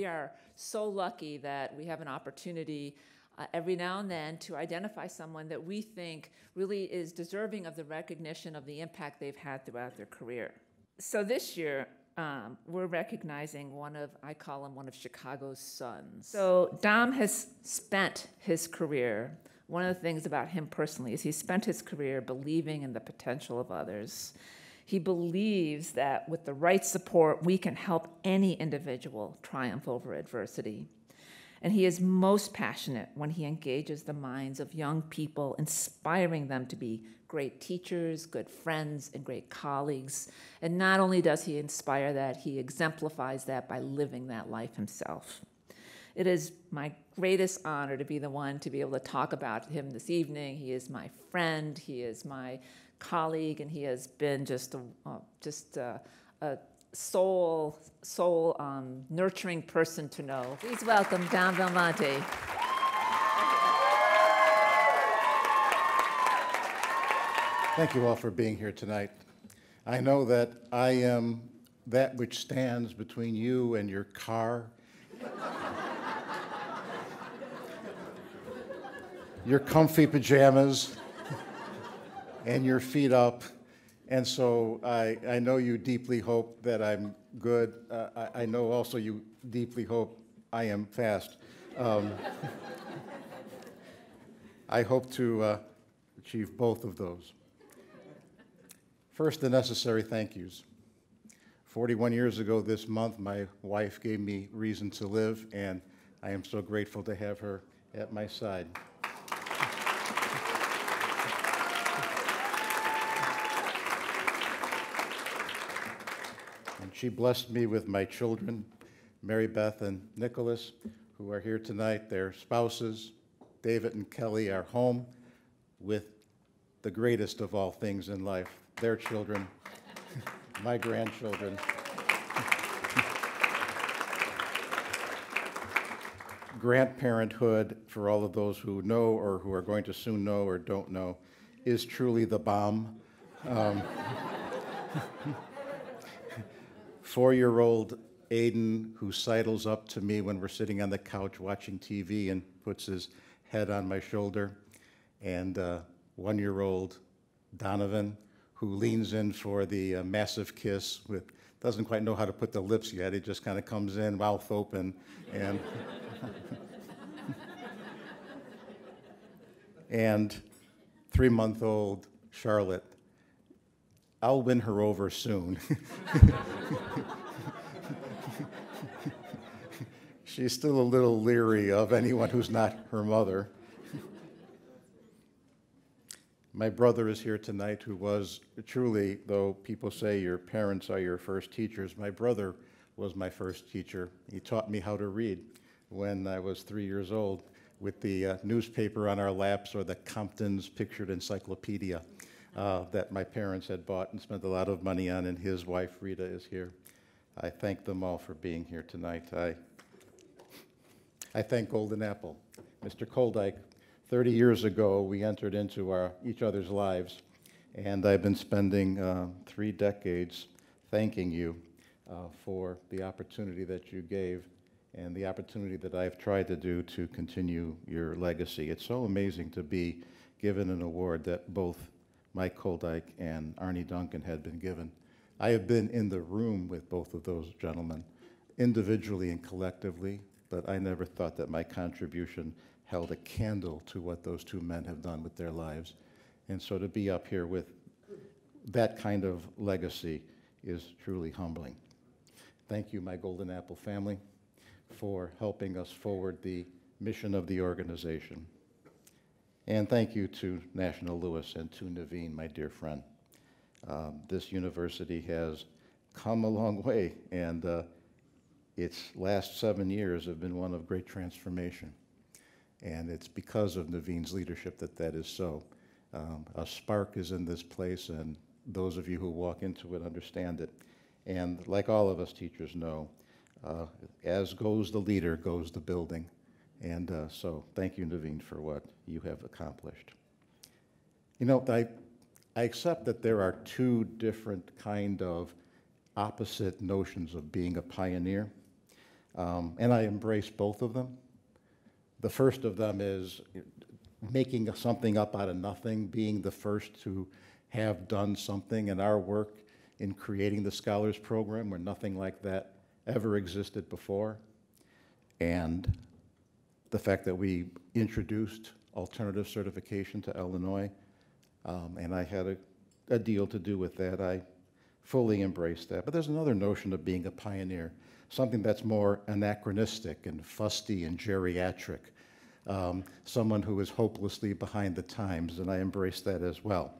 are so lucky that we have an opportunity every now and then to identify someone that we think really is deserving of the recognition of the impact they've had throughout their career. So this year, we're recognizing I call him one of Chicago's sons. So Dom has spent his career, one of the things about him personally is he spent his career believing in the potential of others. He believes that with the right support, we can help any individual triumph over adversity. And he is most passionate when he engages the minds of young people, inspiring them to be great teachers, good friends, and great colleagues. And not only does he inspire that, he exemplifies that by living that life himself. It is my greatest honor to be the one to be able to talk about him this evening. He is my friend, he is my colleague, and he has been just a soul nurturing person to know. Please welcome Dominic Belmonte. Thank you all for being here tonight. I know that I am that which stands between you and your car, your comfy pajamas, and your feet up. And so I know you deeply hope that I'm good. I know also you deeply hope I am fast. I hope to achieve both of those. First, the necessary thank yous. 41 years ago this month, my wife gave me reason to live, and I am so grateful to have her at my side. And she blessed me with my children, Mary Beth and Nicholas, who are here tonight. Their spouses, David and Kelly, are home with the greatest of all things in life, their children, my grandchildren. Grandparenthood, for all of those who know or who are going to soon know or don't know, is truly the bomb. 4-year-old Aiden, who sidles up to me when we're sitting on the couch watching TV and puts his head on my shoulder, and 1-year-old Donovan, who leans in for the massive kiss doesn't quite know how to put the lips yet. He just kind of comes in, mouth open, and and 3-month-old Charlotte. I'll win her over soon. She's still a little leery of anyone who's not her mother. My brother is here tonight, who was truly, though people say your parents are your first teachers, my brother was my first teacher. He taught me how to read when I was 3 years old with the newspaper on our laps or the Compton's pictured encyclopedia that my parents had bought and spent a lot of money on, and his wife, Rita, is here. I thank them all for being here tonight. I thank Golden Apple. Mr. Koldyke, 30 years ago, we entered into each other's lives, and I've been spending 3 decades thanking you for the opportunity that you gave and the opportunity that I've tried to do to continue your legacy. It's so amazing to be given an award that both Mike Koldyke and Arnie Duncan had been given. I have been in the room with both of those gentlemen, individually and collectively, but I never thought that my contribution held a candle to what those 2 men have done with their lives. And so to be up here with that kind of legacy is truly humbling. Thank you, my Golden Apple family, for helping us forward the mission of the organization. And thank you to National Louis and to Naveen, my dear friend. This university has come a long way, and its last 7 years have been one of great transformation. And it's because of Naveen's leadership that is so. A spark is in this place, and those of you who walk into it understand it. And like all of us teachers know, as goes the leader, goes the building. And so thank you, Naveen, for what you have accomplished. You know, I accept that there are 2 different kind of opposite notions of being a pioneer. And I embrace both of them. The first of them is making something up out of nothing, being the first to have done something in our work in creating the Scholars Program where nothing like that ever existed before. And the fact that we introduced alternative certification to Illinois, and I had a deal to do with that. I fully embrace that. But there's another notion of being a pioneer, something that's more anachronistic and fusty and geriatric, someone who is hopelessly behind the times, and I embrace that as well.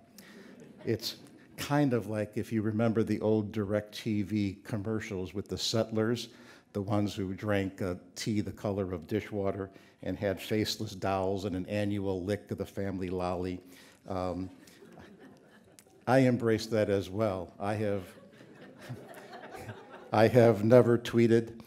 It's kind of like if you remember the old DirecTV commercials with the settlers, the ones who drank tea the color of dishwater and had faceless dolls and an annual lick of the family lolly. I embrace that as well. I have never tweeted.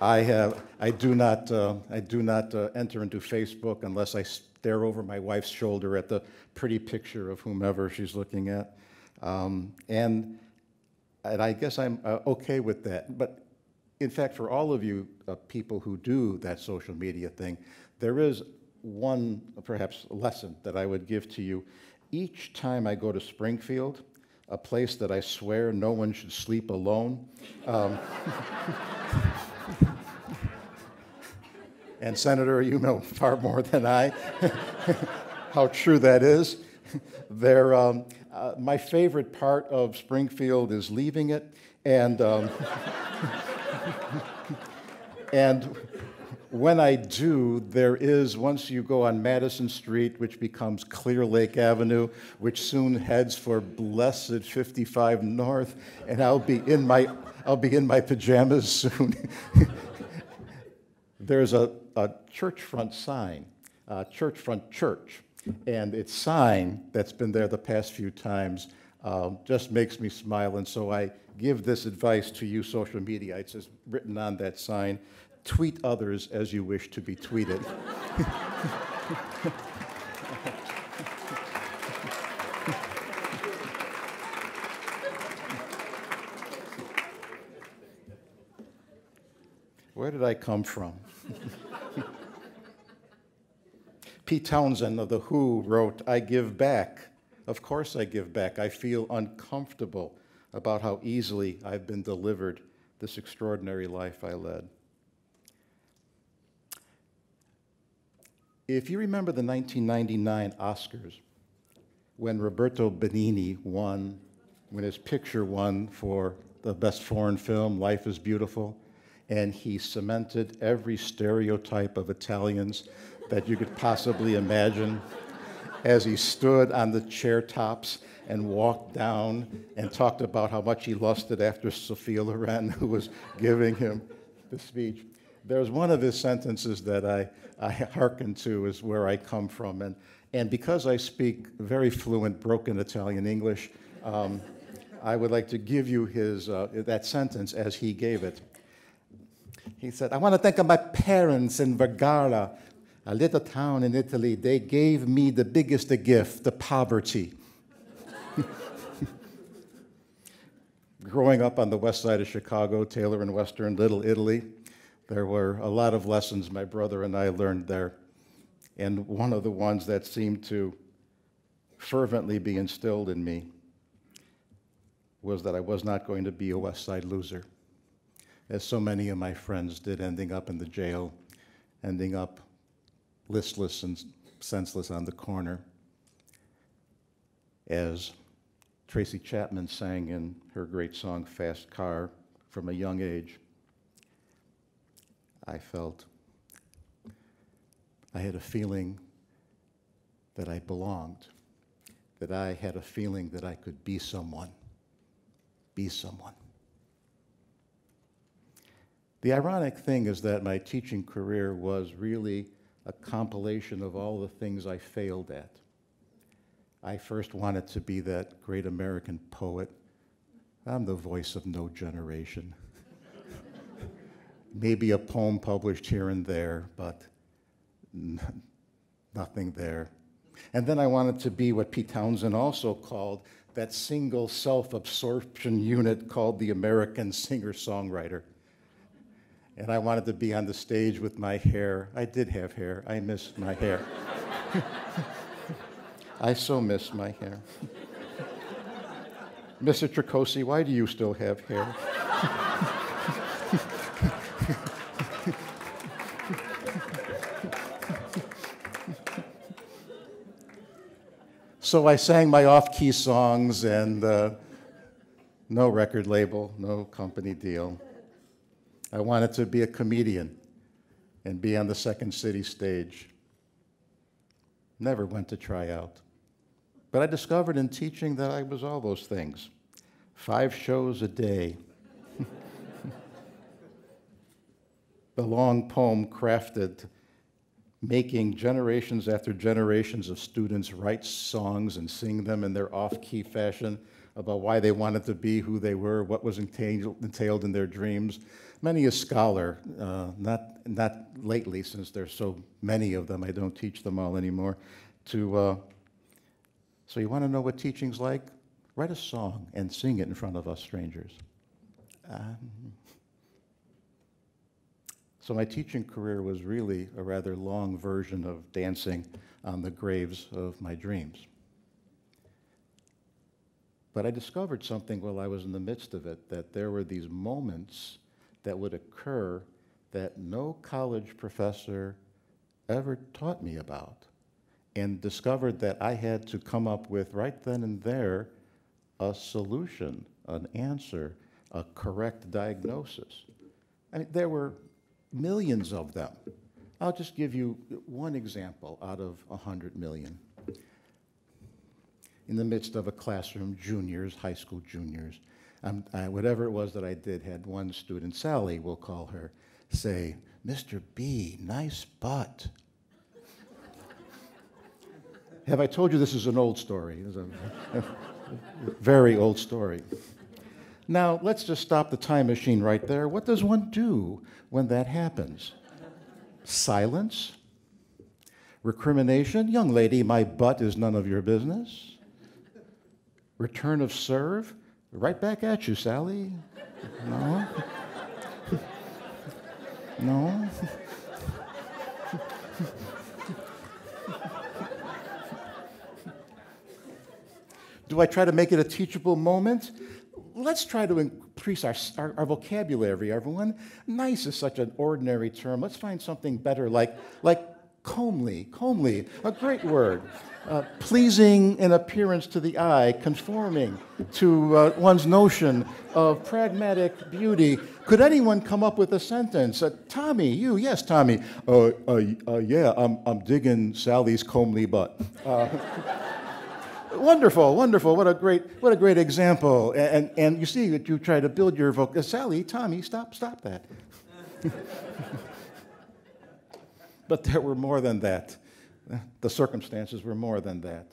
I do not enter into Facebook unless I stare over my wife's shoulder at the pretty picture of whomever she's looking at. And I guess I'm okay with that. But in fact, for all of you people who do that social media thing, there is one, perhaps, lesson that I would give to you. Each time I go to Springfield, a place that I swear no one should sleep alone, and Senator, you know far more than I how true that is. My favorite part of Springfield is leaving it, and and when I do, there is, once you go on Madison Street, which becomes Clear Lake Avenue, which soon heads for blessed 55 North, and I'll be in my pajamas soon. There's a church front sign, church front church, and its sign that's been there the past few times just makes me smile, and so I give this advice to you, social media. It says, written on that sign, tweet others as you wish to be tweeted. Where did I come from? Pete Townsend of The Who wrote, "I give back. Of course I give back. I feel uncomfortable about how easily I've been delivered this extraordinary life I led." If you remember the 1999 Oscars, when Roberto Benigni won, when his picture won for the best foreign film, Life is Beautiful, and he cemented every stereotype of Italians that you could possibly imagine as he stood on the chair tops and walked down and talked about how much he lusted after Sophia Loren, who was giving him the speech. There's one of his sentences that I hearken to, is where I come from. And because I speak very fluent broken Italian English, I would like to give you that sentence as he gave it. He said, "I want to think of my parents in Vergara, a little town in Italy. They gave me the biggest gift, the poverty." Growing up on the west side of Chicago, Taylor and Western, Little Italy, there were a lot of lessons my brother and I learned there. And one of the ones that seemed to fervently be instilled in me was that I was not going to be a West Side loser, as so many of my friends did, ending up in the jail, ending up listless and senseless on the corner. As Tracy Chapman sang in her great song, Fast Car, from a young age, I had a feeling that I belonged, that I had a feeling that I could be someone. The ironic thing is that my teaching career was really a compilation of all the things I failed at. I first wanted to be that great American poet. I'm the voice of no generation. Maybe a poem published here and there, but nothing there. And then I wanted to be what Pete Townsend also called that single self-absorption unit called the American singer-songwriter. And I wanted to be on the stage with my hair. I did have hair. I miss my hair. I so miss my hair. Mr. Tricosi, why do you still have hair? So I sang my off-key songs, and no record label, no company deal. I wanted to be a comedian and be on the Second City stage. Never went to try out. But I discovered in teaching that I was all those things. 5 shows a day. The long poem crafted, making generations after generations of students write songs and sing them in their off-key fashion about why they wanted to be who they were, what was entailed in their dreams. Many a scholar, not lately since there's so many of them, I don't teach them all anymore, so you want to know what teaching's like? Write a song and sing it in front of us strangers. So my teaching career was really a rather long version of dancing on the graves of my dreams. But I discovered something while I was in the midst of it, that there were these moments that would occur that no college professor ever taught me about, and discovered that I had to come up with, right then and there, a solution, an answer, a correct diagnosis. I mean, there were millions of them. I'll just give you one example out of 100 million. In the midst of a classroom, juniors, high school juniors, whatever it was that I did, had one student, Sally, we'll call her, say, "Mr. B, nice butt." Have I told you this is an old story? It's a very old story. Now, let's just stop the time machine right there. What does one do when that happens? Silence? Recrimination? "Young lady, my butt is none of your business." Return of serve? "Right back at you, Sally." No? No? Do I try to make it a teachable moment? Let's try to increase our vocabulary, everyone. Nice is such an ordinary term. Let's find something better, like comely, a great word. Pleasing in appearance to the eye, conforming to one's notion of pragmatic beauty. Could anyone come up with a sentence? Tommy, you, yes, Tommy. Yeah, I'm digging Sally's comely butt. Wonderful, wonderful. What a great example. And you see that you try to build your Sally, Tommy, stop that. But there were more than that. The circumstances were more than that.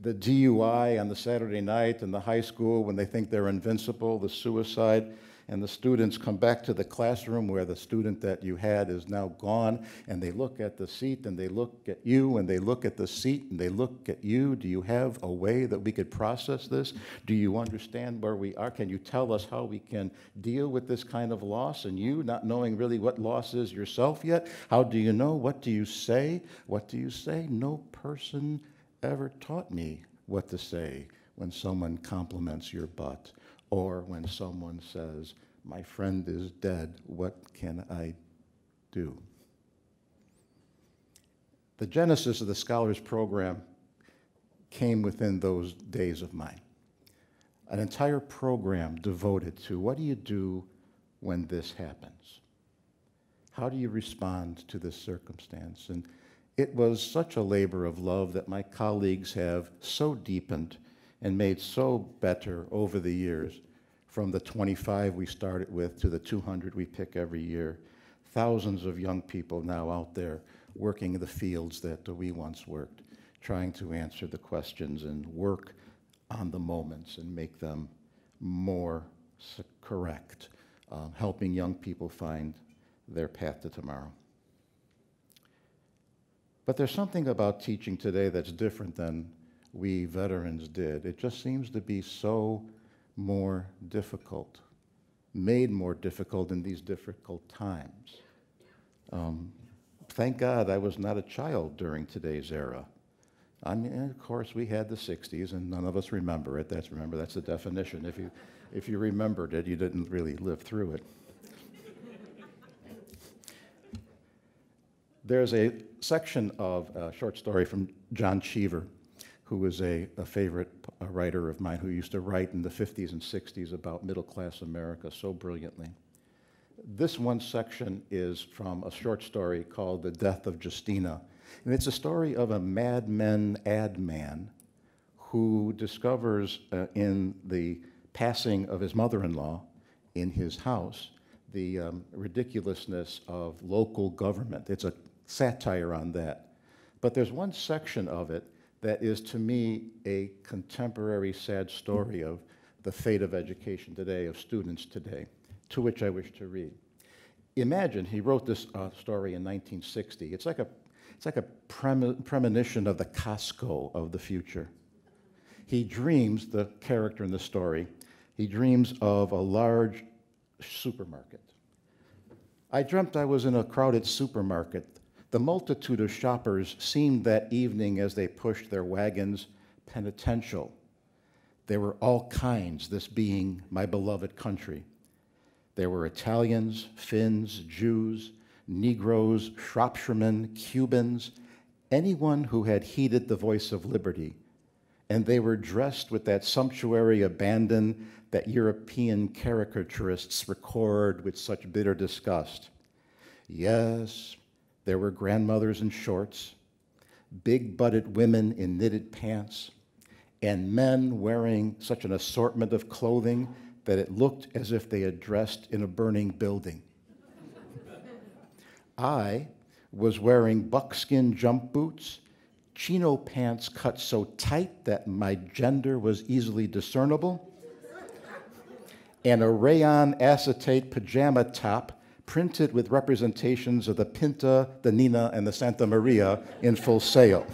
The DUI on the Saturday night in the high school when they think they're invincible, the suicide, and the students come back to the classroom where the student that you had is now gone, and they look at the seat, and they look at you, and they look at the seat, and they look at you. Do you have a way that we could process this? Do you understand where we are? Can you tell us how we can deal with this kind of loss? And you, not knowing really what loss is yourself yet, how do you know? What do you say? What do you say? No person ever taught me what to say when someone compliments your butt, or when someone says, "My friend is dead, what can I do?" The genesis of the Scholars Program came within those days of mine. An entire program devoted to what do you do when this happens? How do you respond to this circumstance? And it was such a labor of love that my colleagues have so deepened and made so better over the years, from the 25 we started with to the 200 we pick every year. Thousands of young people now out there working in the fields that we once worked, trying to answer the questions and work on the moments and make them more correct, helping young people find their path to tomorrow. But there's something about teaching today that's different than we veterans did. It just seems to be so more difficult, made more difficult in these difficult times. Thank God I was not a child during today's era. I mean, of course, we had the 60s, and none of us remember it. That's the definition. If you remembered it, you didn't really live through it. There's a section of a short story from John Cheever, who was a favorite writer of mine, who used to write in the 50s and 60s about middle-class America so brilliantly. This one section is from a short story called The Death of Justina. And it's a story of a Mad Men ad man who discovers in the passing of his mother-in-law in his house the ridiculousness of local government. It's a satire on that. But there's one section of it that is, to me, a contemporary sad story of the fate of education today, of students today, to which I wish to read. Imagine, he wrote this story in 1960. It's like a premonition of the Costco of the future. He dreams, the character in the story, he dreams of a large supermarket. I dreamt I was in a crowded supermarket. The multitude of shoppers seemed that evening, as they pushed their wagons, penitential. There were all kinds, this being my beloved country. There were Italians, Finns, Jews, Negroes, Shropshiremen, Cubans, anyone who had heeded the voice of liberty. And they were dressed with that sumptuary abandon that European caricaturists record with such bitter disgust. Yes, there were grandmothers in shorts, big-butted women in knitted pants, and men wearing such an assortment of clothing that it looked as if they had dressed in a burning building. I was wearing buckskin jump boots, chino pants cut so tight that my gender was easily discernible, and a rayon acetate pajama top printed with representations of the Pinta, the Nina, and the Santa Maria in full sail.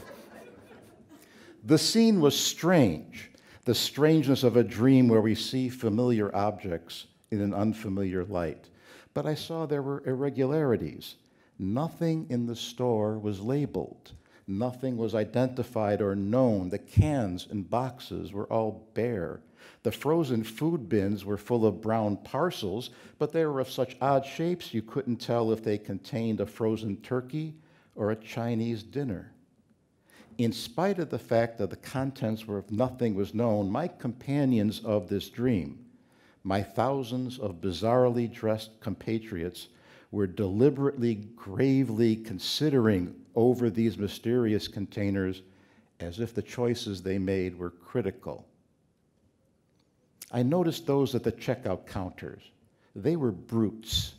The scene was strange, the strangeness of a dream where we see familiar objects in an unfamiliar light. But I saw there were irregularities. Nothing in the store was labeled. Nothing was identified or known. The cans and boxes were all bare. The frozen food bins were full of brown parcels, but they were of such odd shapes you couldn't tell if they contained a frozen turkey or a Chinese dinner. In spite of the fact that the contents were nothing was known, my companions of this dream, my thousands of bizarrely dressed compatriots, were deliberately, gravely considering over these mysterious containers as if the choices they made were critical. I noticed those at the checkout counters. They were brutes.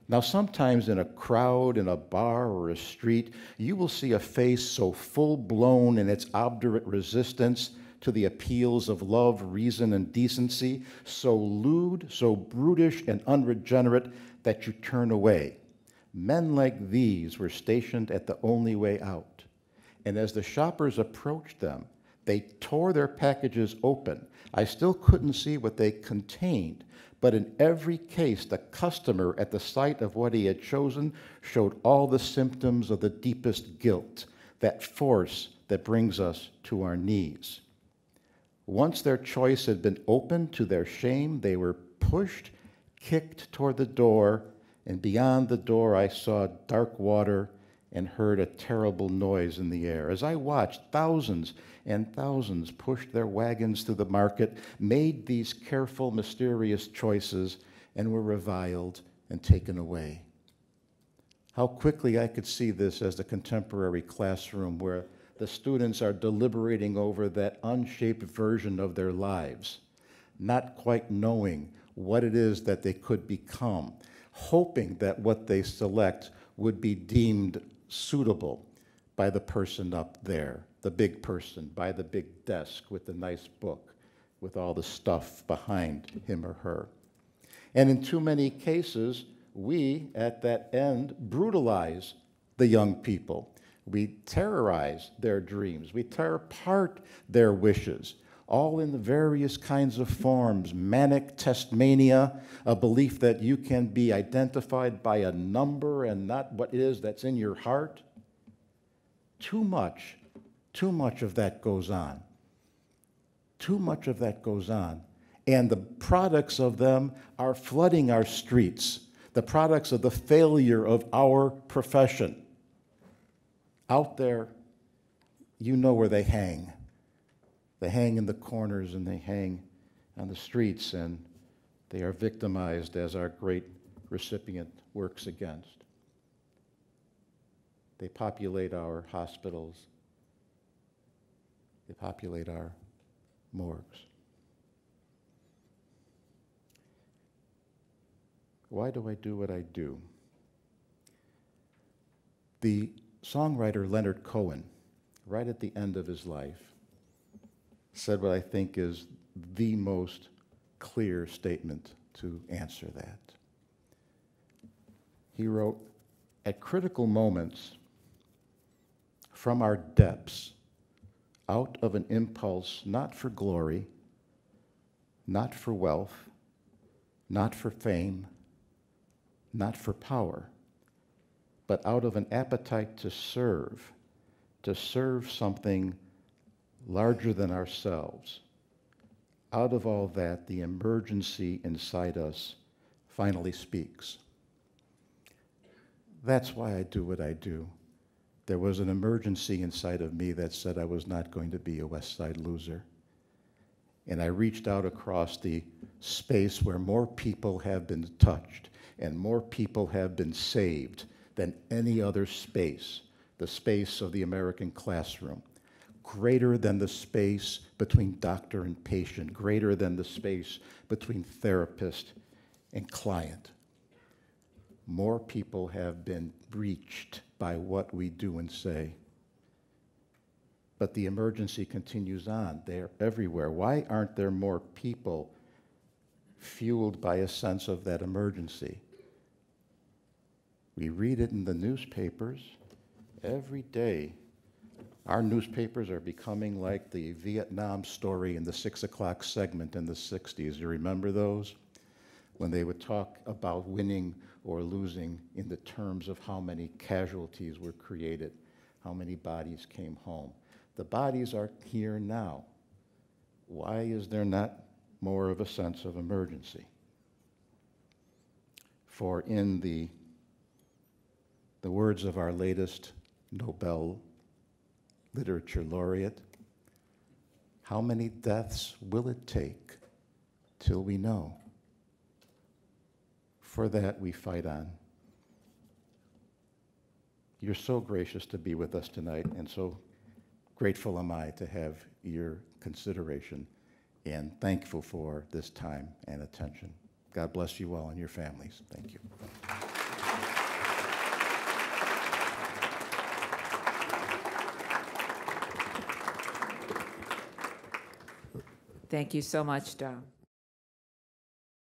Now, sometimes in a crowd, in a bar or a street, you will see a face so full-blown in its obdurate resistance to the appeals of love, reason, and decency, so lewd, so brutish and unregenerate that you turn away. Men like these were stationed at the only way out. And as the shoppers approached them, they tore their packages open. I still couldn't see what they contained, but in every case, the customer, at the sight of what he had chosen, showed all the symptoms of the deepest guilt, that force that brings us to our knees. Once their choice had been opened to their shame, they were pushed, kicked toward the door, and beyond the door I saw dark water and heard a terrible noise in the air. As I watched, thousands and thousands pushed their wagons through the market, made these careful, mysterious choices, and were reviled and taken away. How quickly I could see this as the contemporary classroom where the students are deliberating over that unshaped version of their lives, not quite knowing what it is that they could become, hoping that what they select would be deemed suitable by the person up there, the big person by the big desk with the nice book, with all the stuff behind him or her. And in too many cases, we, at that end, brutalize the young people. We terrorize their dreams. We tear apart their wishes, all in the various kinds of forms. Manic testmania, a belief that you can be identified by a number and not what it is that's in your heart. Too much of that goes on. Too much of that goes on. And the products of them are flooding our streets, the products of the failure of our profession. Out there, you know where they hang. They hang in the corners and they hang on the streets, and they are victimized as our great recipient works against. They populate our hospitals. They populate our morgues. Why do I do what I do? The songwriter Leonard Cohen, right at the end of his life, said what I think is the most clear statement to answer that. He wrote, "At critical moments, from our depths, out of an impulse not for glory, not for wealth, not for fame, not for power, but out of an appetite to serve something larger than ourselves. Out of all that, the emergency inside us finally speaks." That's why I do what I do. There was an emergency inside of me that said I was not going to be a West Side loser. And I reached out across the space where more people have been touched and more people have been saved than any other space, the space of the American classroom, greater than the space between doctor and patient, greater than the space between therapist and client. More people have been reached by what we do and say. But the emergency continues on. They're everywhere. Why aren't there more people fueled by a sense of that emergency? We read it in the newspapers every day. Our newspapers are becoming like the Vietnam story in the 6 o'clock segment in the 60s. You remember those? When they would talk about winning or losing in the terms of how many casualties were created, how many bodies came home. The bodies are here now. Why is there not more of a sense of emergency? For in the words of our latest Nobel Literature laureate, how many deaths will it take till we know? For that we fight on. You're so gracious to be with us tonight, and so grateful am I to have your consideration, and thankful for this time and attention. God bless you all and your families. Thank you. Thank you so much, Dom.